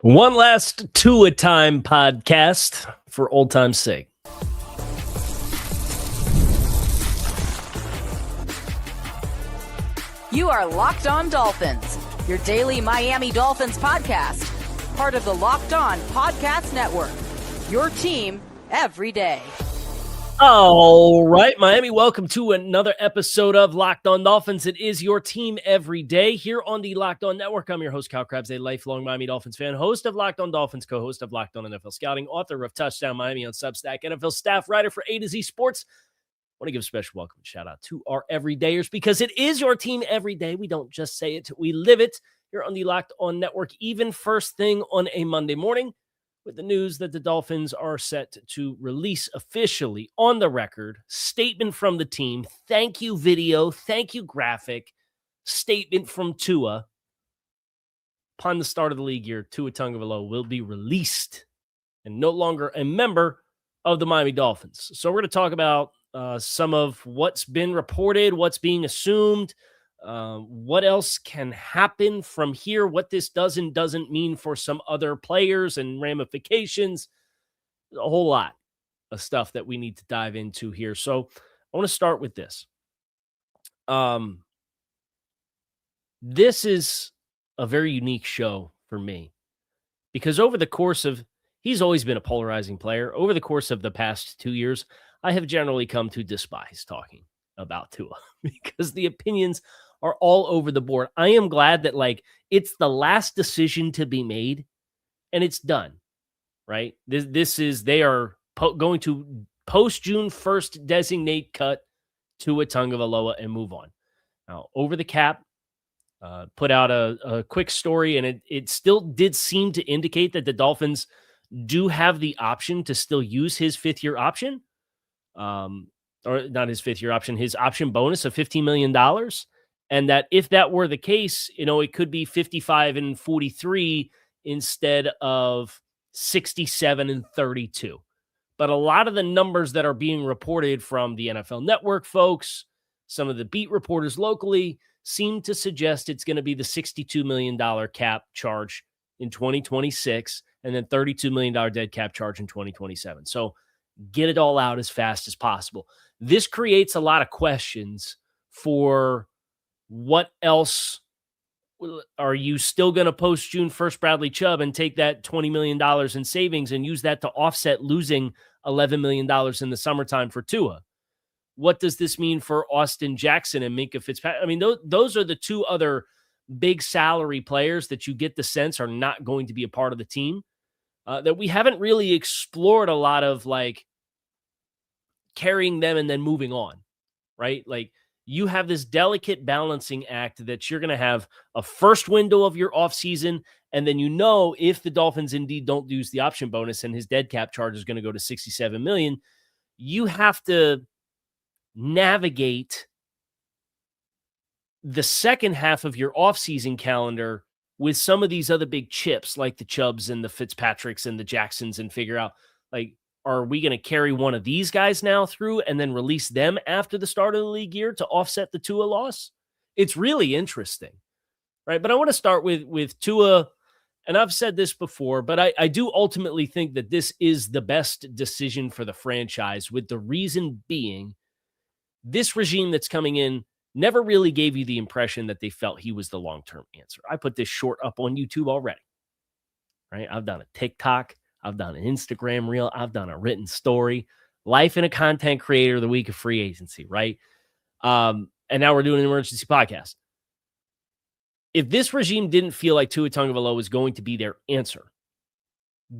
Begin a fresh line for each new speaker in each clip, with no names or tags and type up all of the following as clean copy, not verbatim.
One last Tua Time podcast for old time's sake.
You are Locked On Dolphins, your daily Miami Dolphins podcast, part of the Locked On Podcast Network, your team every day.
All right, Miami, welcome to another episode of Locked On Dolphins. It is your team every day here on the Locked On Network. I'm your host, Kyle Krabs, a lifelong Miami Dolphins fan, host of Locked On Dolphins, co-host of Locked On NFL Scouting, author of Touchdown Miami on Substack, NFL staff writer for A to Z Sports. I want to give a special welcome and shout out to our everydayers because it is your team every day. We don't just say it, we live it here on the Locked On Network, even first thing on a Monday morning, with the news that the Dolphins are set to release officially on the record statement from the team. Thank you, video. Thank you, graphic. Statement from Tua. Upon the start of the league year, Tua Tagovailoa will be released and no longer a member of the Miami Dolphins. So we're going to talk about some of what's been reported, what's being assumed, what else can happen from here, what this doesn't mean for some other players and ramifications. A whole lot of stuff that we need to dive into here. So I want to start with this. This is a very unique show for me because over the course of, he's always been a polarizing player. Over the course of the past 2 years, I have generally come to despise talking about Tua because the opinions are all over the board. I am glad that it's the last decision to be made and it's done, right? They are going to post June 1st designate cut Tua Tagovailoa and move on. Now, Over the Cap put out a quick story, and it still did seem to indicate that the Dolphins do have the option to still use his fifth-year option, or not his fifth-year option, his option bonus of $15 million. And that if that were the case, it could be 55 and 43 instead of 67 and 32. But a lot of the numbers that are being reported from the NFL Network folks, some of the beat reporters locally, seem to suggest it's going to be the $62 million cap charge in 2026 and then $32 million dead cap charge in 2027. So get it all out as fast as possible. This creates a lot of questions for what else. Are you still going to post June 1st Bradley Chubb and take that $20 million in savings and use that to offset losing $11 million in the summertime for Tua? What does this mean for Austin Jackson and Minkah Fitzpatrick? I mean, those are the two other big salary players that you get the sense are not going to be a part of the team that we haven't really explored a lot of, carrying them and then moving on, right? You have this delicate balancing act that you're going to have a first window of your offseason, and then if the Dolphins indeed don't use the option bonus and his dead cap charge is going to go to $67 million, you have to navigate the second half of your offseason calendar with some of these other big chips like the Chubbs and the Fitzpatricks and the Jacksons and figure out, are we going to carry one of these guys now through and then release them after the start of the league year to offset the Tua loss? It's really interesting, right? But I want to start with Tua, and I've said this before, but I do ultimately think that this is the best decision for the franchise, with the reason being this regime that's coming in never really gave you the impression that they felt he was the long-term answer. I put this short up on YouTube already, right? I've done a TikTok. I've done an Instagram reel. I've done a written story. Life in a content creator the week of free agency, right? And now we're doing an emergency podcast. If this regime didn't feel like Tua Tagovailoa was going to be their answer,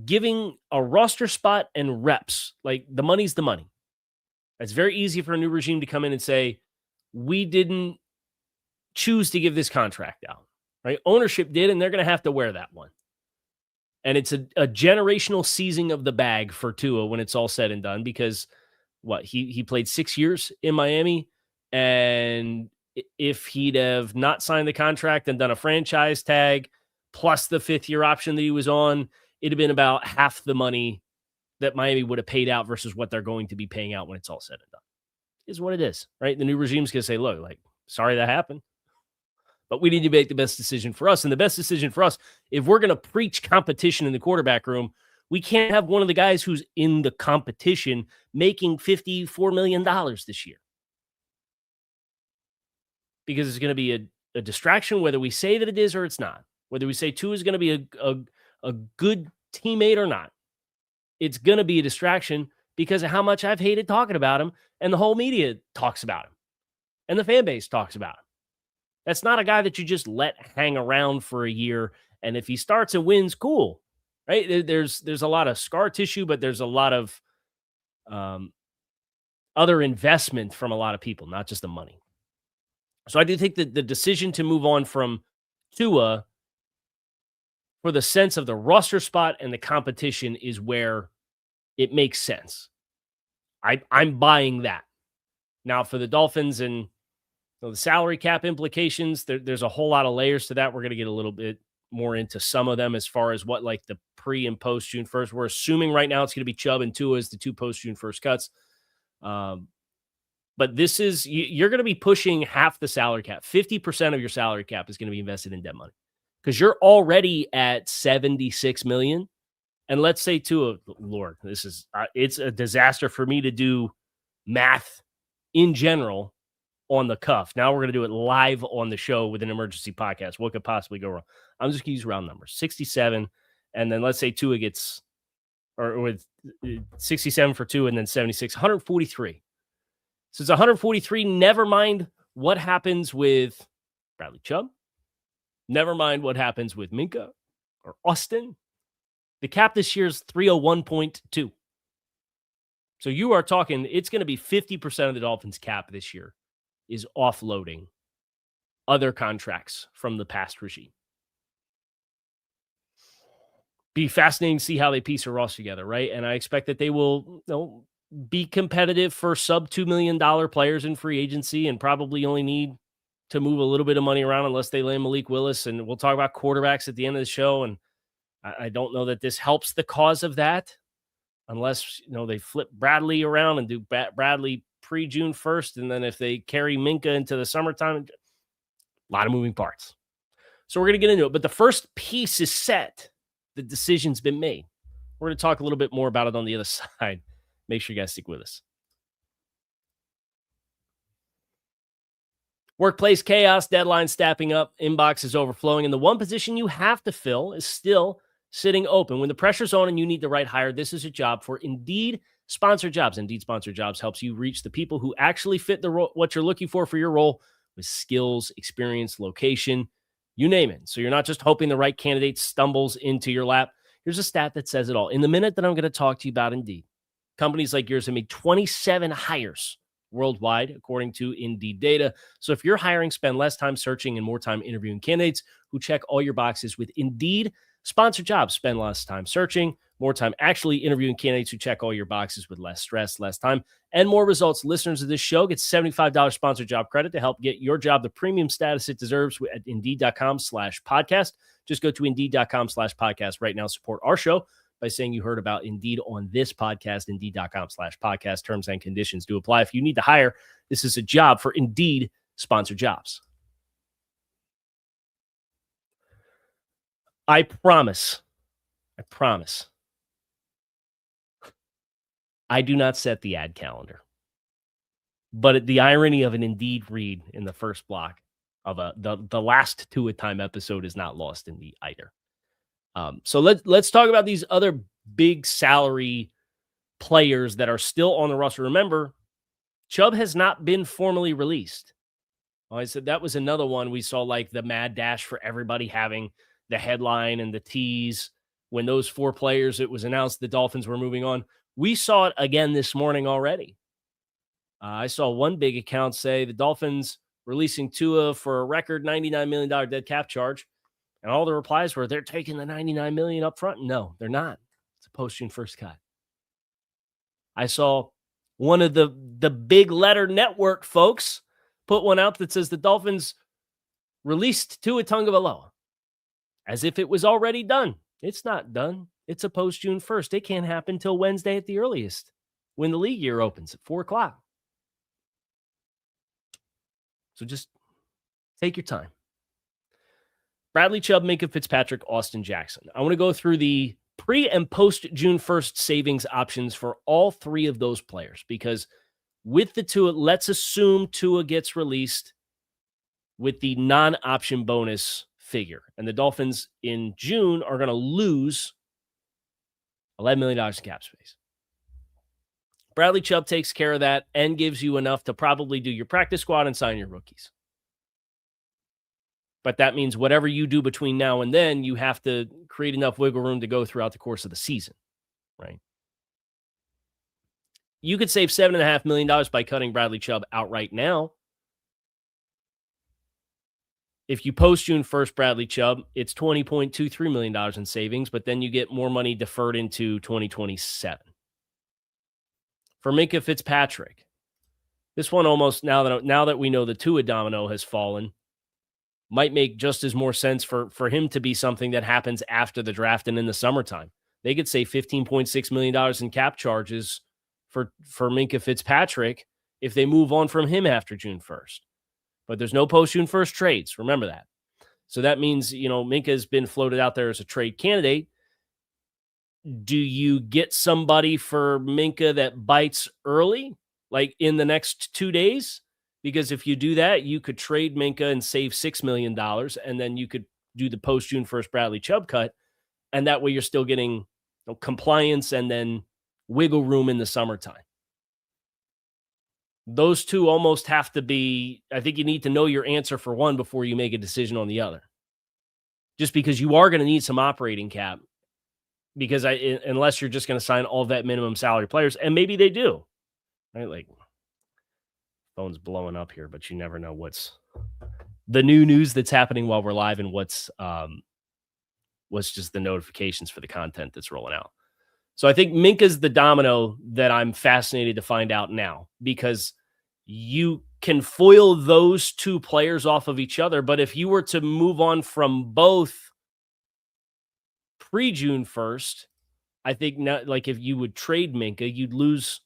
giving a roster spot and reps, the money's the money. It's very easy for a new regime to come in and say, we didn't choose to give this contract out, right? Ownership did, and they're going to have to wear that one. And it's a generational seizing of the bag for Tua when it's all said and done, because he played 6 years in Miami, and if he'd have not signed the contract and done a franchise tag plus the fifth-year option that he was on, it'd have been about half the money that Miami would have paid out versus what they're going to be paying out when it's all said and done. Is what it is, right? The new regime's going to say, look, sorry that happened, But we need to make the best decision for us. And the best decision for us, if we're going to preach competition in the quarterback room, we can't have one of the guys who's in the competition making $54 million this year. Because it's going to be a distraction, whether we say that it is or it's not. Whether we say Tua is going to be a good teammate or not. It's going to be a distraction because of how much I've hated talking about him, and the whole media talks about him, and the fan base talks about him. That's not a guy that you just let hang around for a year, and if he starts and wins, cool, right? There's a lot of scar tissue, but there's a lot of other investment from a lot of people, not just the money. So I do think that the decision to move on from Tua for the sense of the roster spot and the competition is where it makes sense. I'm buying that. Now for the Dolphins and the salary cap implications, there's a whole lot of layers to that. We're going to get a little bit more into some of them as far as what like the pre and post June 1st. We're assuming right now it's going to be Chubb and Tua as the two post June 1st cuts. But this is, you're going to be pushing half the salary cap. 50% of your salary cap is going to be invested in dead money because you're already at $76 million. And let's say Tua, Lord, this is, it's a disaster for me to do math in general on the cuff. Now we're going to do it live on the show with an emergency podcast. What could possibly go wrong? I'm just going to use round numbers, 67. And then let's say Tua gets, or with 67 for Tua and then 76, 143. So it's 143. Never mind what happens with Bradley Chubb. Never mind what happens with Minkah or Austin. The cap this year is 301.2. So you are talking, it's going to be 50% of the Dolphins cap this year is offloading other contracts from the past regime. Be fascinating to see how they piece a roster together, right? And I expect that they will, be competitive for sub $2 million players in free agency and probably only need to move a little bit of money around unless they land Malik Willis. And we'll talk about quarterbacks at the end of the show. And I don't know that this helps the cause of that unless, they flip Bradley around and do Bradley pre-June 1st. And then if they carry Minkah into the summertime, a lot of moving parts. So we're going to get into it. But the first piece is set. The decision's been made. We're going to talk a little bit more about it on the other side. Make sure you guys stick with us. Workplace chaos, deadlines stacking up, inboxes overflowing, and the one position you have to fill is still sitting open. When the pressure's on and you need the right hire, this is a job for Indeed Sponsored Jobs. Indeed Sponsored Jobs helps you reach the people who actually fit the what you're looking for your role with skills, experience, location, you name it. So you're not just hoping the right candidate stumbles into your lap. Here's a stat that says it all. In the minute that I'm going to talk to you about Indeed, companies like yours have made 27 hires worldwide, according to Indeed data. So if you're hiring, spend less time searching and more time interviewing candidates who check all your boxes with Indeed Sponsored Jobs. Spend less time searching, more time actually interviewing candidates who check all your boxes with less stress, less time, and more results. Listeners of this show get $75 sponsored job credit to help get your job the premium status it deserves at Indeed.com/podcast. Just go to Indeed.com/podcast right now. Support our show by saying you heard about Indeed on this podcast. Indeed.com/podcast. Terms and conditions do apply. If you need to hire, this is a job for Indeed Sponsored Jobs. I promise, I do not set the ad calendar. But the irony of an Indeed read in the first block of the last Tua Time episode is not lost in me either. So let's talk about these other big salary players that are still on the roster. Remember, Chubb has not been formally released. I said that was another one we saw, like the mad dash for everybody having the headline and the tease. When those four players, it was announced the Dolphins were moving on. We saw it again this morning already. I saw one big account say the Dolphins releasing Tua for a record $99 million dead cap charge. And all the replies were, they're taking the $99 million up front. No, they're not. It's a post-June 1st cut. I saw one of the big letter network folks put one out that says the Dolphins released Tua Tagovailoa as if it was already done. It's not done. It's a post-June 1st. It can't happen till Wednesday at the earliest when the league year opens at 4 o'clock. So just take your time. Bradley Chubb, Minkah Fitzpatrick, Austin Jackson. I want to go through the pre and post June 1st savings options for all three of those players, because with the Tua, let's assume Tua gets released with the non-option bonus figure, and the Dolphins in June are going to lose $11 million in cap space. Bradley Chubb takes care of that and gives you enough to probably do your practice squad and sign your rookies. But that means whatever you do between now and then, you have to create enough wiggle room to go throughout the course of the season, right? You could save $7.5 million by cutting Bradley Chubb outright now. If you post June 1st Bradley Chubb, it's $20.23 million in savings, but then you get more money deferred into 2027. For Minkah Fitzpatrick, this one almost, now that we know the Tua domino has fallen, might make just as more sense for him to be something that happens after the draft and in the summertime. They could save $15.6 million in cap charges for Minkah Fitzpatrick if they move on from him after June 1st. But there's no post-June 1st trades. Remember that. So that means, Minkah has been floated out there as a trade candidate. Do you get somebody for Minkah that bites early, like in the next 2 days? Because if you do that, you could trade Minkah and save $6 million, and then you could do the post-June 1st Bradley Chubb cut, and that way you're still getting compliance and then wiggle room in the summertime. Those two almost have to be, I think you need to know your answer for one before you make a decision on the other. Just because you are going to need some operating cap, because unless you're just going to sign all that minimum salary players, and maybe they do, right? Like, phone's blowing up here, but you never know what's the new news that's happening while we're live and what's just the notifications for the content that's rolling out. So I think Minkah's the domino that I'm fascinated to find out now, because you can foil those two players off of each other. But if you were to move on from both pre-June 1st, I think now, like if you would trade Minkah, you'd lose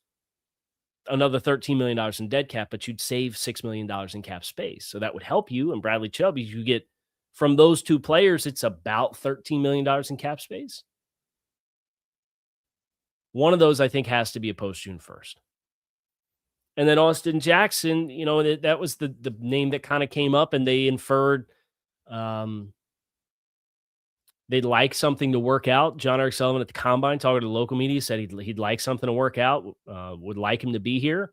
another $13 million in dead cap, but you'd save $6 million in cap space. So that would help you. And Bradley Chubb, you get from those two players, it's about $13 million in cap space. One of those, I think, has to be a post-June 1st. And then Austin Jackson, that was the name that kind of came up, and they inferred they'd like something to work out. John Eric Sullivan at the Combine, talking to the local media, said he'd like something to work out, would like him to be here.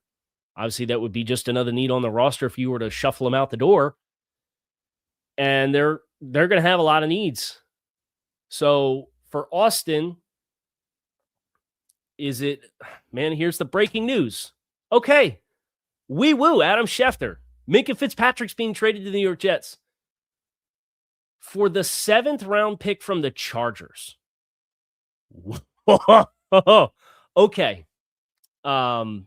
Obviously, that would be just another need on the roster if you were to shuffle him out the door. And they're going to have a lot of needs. So for Austin, here's the breaking news. Okay. Wee woo, Adam Schefter. Minkah Fitzpatrick's being traded to the New York Jets for the 7th round pick from the Chargers. Okay. So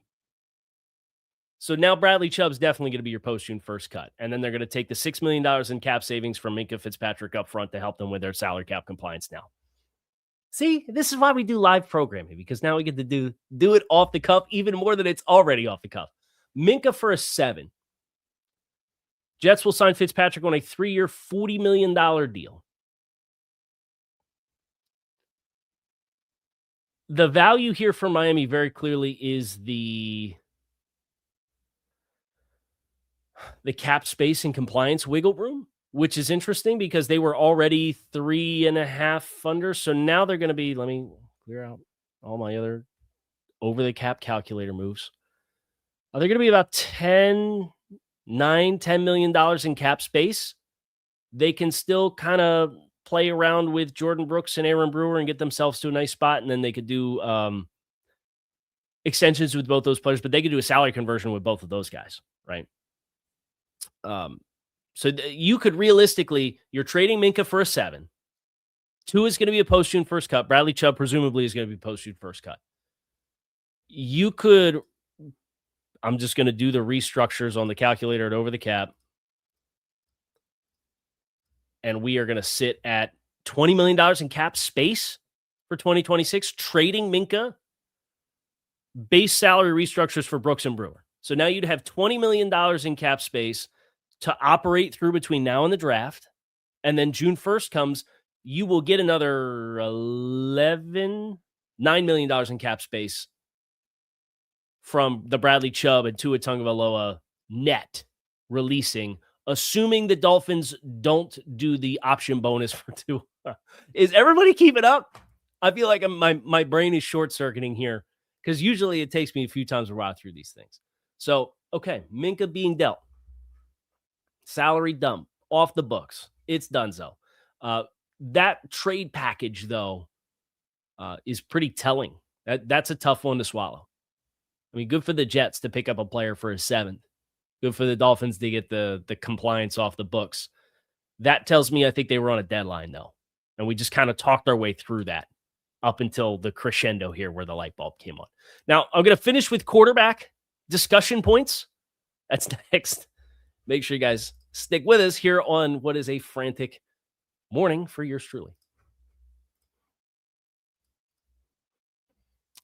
now Bradley Chubb's definitely going to be your post-June 1st cut. And then they're going to take the $6 million in cap savings from Minkah Fitzpatrick up front to help them with their salary cap compliance now. See, this is why we do live programming, because now we get to do it off the cuff even more than it's already off the cuff. Minkah for a 7. Jets will sign Fitzpatrick on a 3-year, $40 million deal. The value here for Miami very clearly is the cap space and compliance wiggle room, which is interesting because they were already 3.5 under. So now they're going to be, let me clear out all my other over the cap calculator moves. They're going to be about $10 million in cap space. They can still kind of play around with Jordan Brooks and Aaron Brewer and get themselves to a nice spot. And then they could do extensions with both those players, but they could do a salary conversion with both of those guys, right? So you could realistically, you're trading Minkah for a 7. 2 is going to be a post-June 1st cut. Bradley Chubb presumably is going to be post-June 1st cut. You could, I'm just going to do the restructures on the calculator at over the cap. And we are going to sit at $20 million in cap space for 2026, trading Minkah, base salary restructures for Brooks and Brewer. So now you'd have $20 million in cap space to operate through between now and the draft. And then June 1st comes, you will get another $9 million in cap space from the Bradley Chubb and Tua Tagovailoa net releasing, assuming the Dolphins don't do the option bonus for Tua. Is everybody keeping up? I feel like my brain is short-circuiting here because usually it takes me a few times to ride through these things. So, okay, Minkah being dealt. Salary dump, off the books. It's donezo. That trade package, though, is pretty telling. That's a tough one to swallow. I mean, good for the Jets to pick up a player for a 7th. Good for the Dolphins to get the compliance off the books. That tells me I think they were on a deadline, though. And we just kind of talked our way through that up until the crescendo here where the light bulb came on. Now, I'm going to finish with quarterback discussion points. That's next. Make sure you guys stick with us here on what is a frantic morning for yours truly.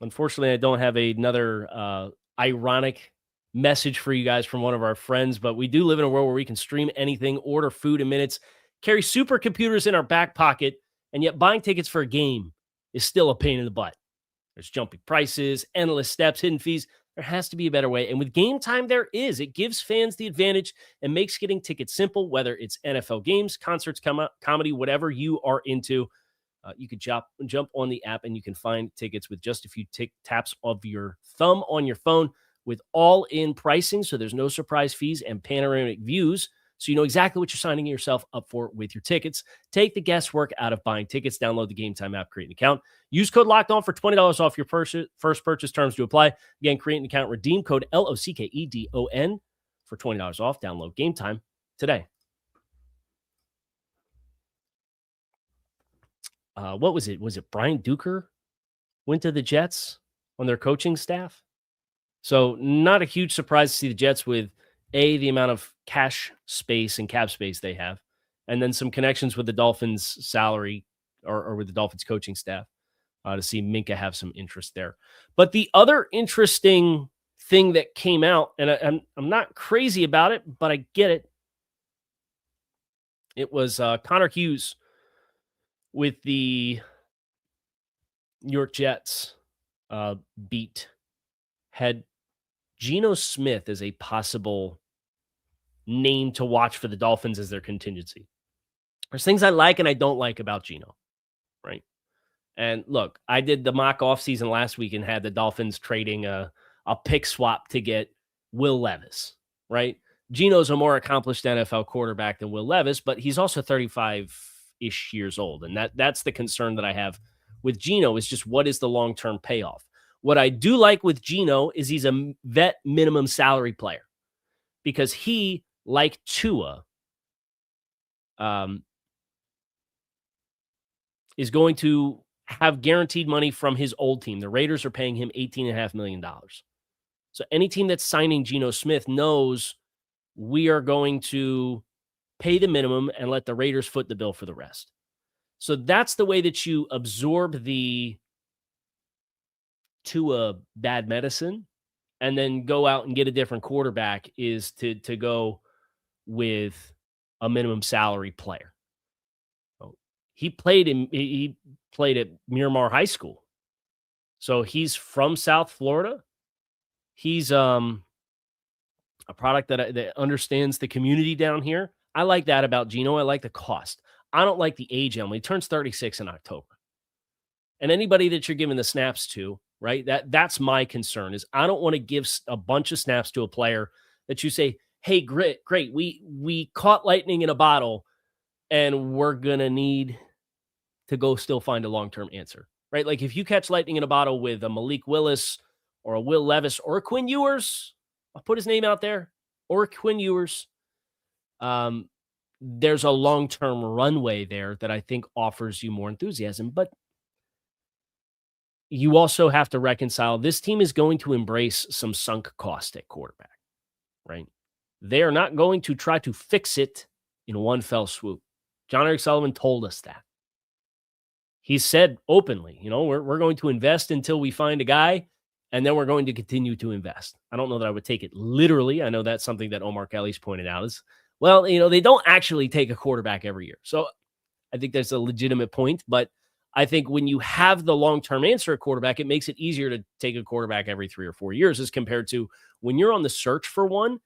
Unfortunately, I don't have another ironic message for you guys from one of our friends, but we do live in a world where we can stream anything, order food in minutes, carry supercomputers in our back pocket, and yet buying tickets for a game is still a pain in the butt. There's jumping prices, endless steps, hidden fees. There has to be a better way. And with Gametime, there is. It gives fans the advantage and makes getting tickets simple, whether it's NFL games, concerts, comedy, whatever you are into. You could jump on the app and you can find tickets with just a few taps of your thumb on your phone with all-in pricing. So there's no surprise fees and panoramic views. So you know exactly what you're signing yourself up for with your tickets. Take the guesswork out of buying tickets. Download the Gametime app, create an account. Use code LOCKEDON for $20 off your first purchase. Terms to apply. Again, create an account. Redeem code LOCKEDON for $20 off. Download Gametime today. What was it? Was it Brian Duker went to the Jets on their coaching staff? So not a huge surprise to see the Jets with the amount of cash space and cap space they have, and then some connections with the Dolphins salary or with the Dolphins coaching staff to see Minkah have some interest there. But the other interesting thing that came out, and I'm not crazy about it, but I get it. It was Connor Hughes with the New York Jets beat had Geno Smith as a possible name to watch for the Dolphins as their contingency. There's things I like and I don't like about Geno, right? And look, I did the mock offseason last week and had the Dolphins trading a pick swap to get Will Levis, right? Geno's a more accomplished NFL quarterback than Will Levis, but he's also 35-ish years old. And that's the concern that I have with Geno is just what is the long-term payoff? What I do like with Geno is he's a vet minimum salary player because he, like Tua, is going to have guaranteed money from his old team. The Raiders are paying him $18.5 million. So any team that's signing Geno Smith knows we are going to pay the minimum and let the Raiders foot the bill for the rest. So that's the way that you absorb the Tua bad medicine and then go out and get a different quarterback is to go with a minimum salary player. He played at Miramar High School. So he's from South Florida. He's a product that understands the community down here. I like that about Geno. I like the cost. I don't like the age element. He turns 36 in October. And anybody that you're giving the snaps to, right? That's my concern is I don't want to give a bunch of snaps to a player that you say, hey, great, we caught lightning in a bottle and we're going to need to go still find a long-term answer, right? Like if you catch lightning in a bottle with a Malik Willis or a Will Levis or a Quinn Ewers, I'll put his name out there, or Quinn Ewers, there's a long-term runway there that I think offers you more enthusiasm. But you also have to reconcile this team is going to embrace some sunk cost at quarterback, right? They are not going to try to fix it in one fell swoop. John Eric Sullivan told us that. He said openly, we're going to invest until we find a guy, and then we're going to continue to invest. I don't know that I would take it literally. I know that's something that Omar Kelly's pointed out is Well, they don't actually take a quarterback every year. So I think that's a legitimate point. But I think when you have the long-term answer at quarterback, it makes it easier to take a quarterback every 3 or 4 years as compared to when you're on the search for one.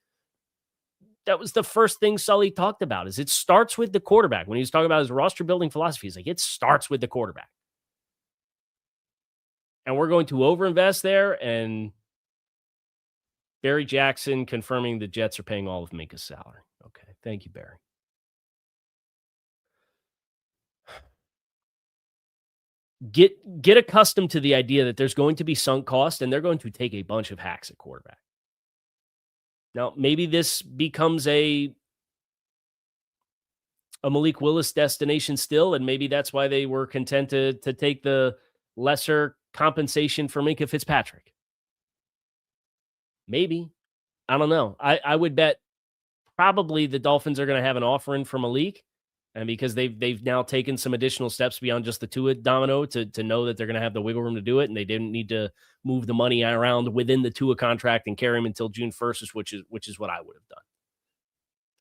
That was the first thing Sully talked about is it starts with the quarterback. When he was talking about his roster building philosophy, he's like, it starts with the quarterback. And we're going to overinvest there. And Barry Jackson confirming the Jets are paying all of Minkah's salary. Okay. Thank you, Barry. Get accustomed to the idea that there's going to be sunk cost and they're going to take a bunch of hacks at quarterback. Now, maybe this becomes a Malik Willis destination still, and maybe that's why they were content to take the lesser compensation for Minkah Fitzpatrick. Maybe. I don't know. I would bet probably the Dolphins are going to have an offer in for Malik, and because they've now taken some additional steps beyond just the Tua domino to know that they're going to have the wiggle room to do it, and they didn't need to move the money around within the Tua contract and carry him until June 1st, which is what I would have done.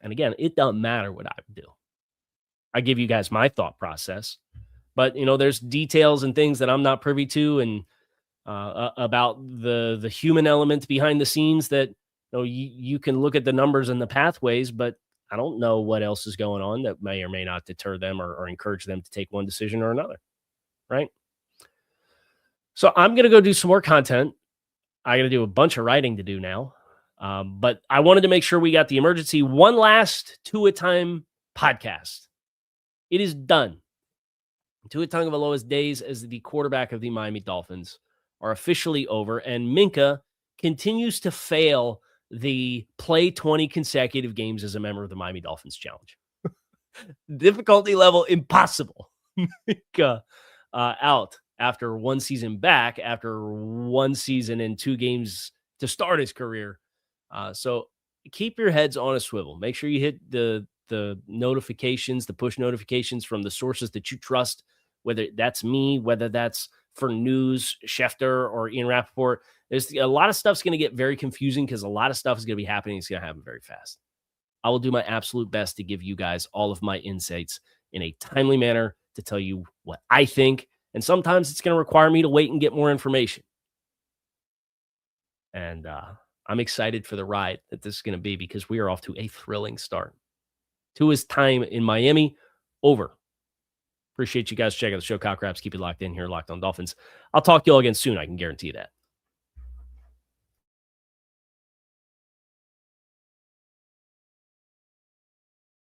And again, it doesn't matter what I would do. I give you guys my thought process, but there's details and things that I'm not privy to, and about the human element behind the scenes that you can look at the numbers and the pathways, but I don't know what else is going on that may or may not deter them or encourage them to take one decision or another, right? So I'm going to go do some more content. I got to do a bunch of writing to do now, but I wanted to make sure we got the emergency one last Tua time podcast. It is done. Tua Tagovailoa's days as the quarterback of the Miami Dolphins are officially over, and Minkah continues to fail the play 20 consecutive games as a member of the Miami Dolphins challenge. Difficulty level impossible. Minkah out after one season back, after one season and 2 games to start his career. So keep your heads on a swivel. Make sure you hit the notifications, the push notifications from the sources that you trust, whether that's me, whether that's for news, Schefter or Ian Rappaport. There's a lot of stuff's going to get very confusing because a lot of stuff is going to be happening. It's going to happen very fast. I will do my absolute best to give you guys all of my insights in a timely manner to tell you what I think. And sometimes it's going to require me to wait and get more information. And I'm excited for the ride that this is going to be because we are off to a thrilling start. Tua's time in Miami over. Appreciate you guys checking out the show. Cock Raps. Keep it locked in here, Locked On Dolphins. I'll talk to you all again soon. I can guarantee that.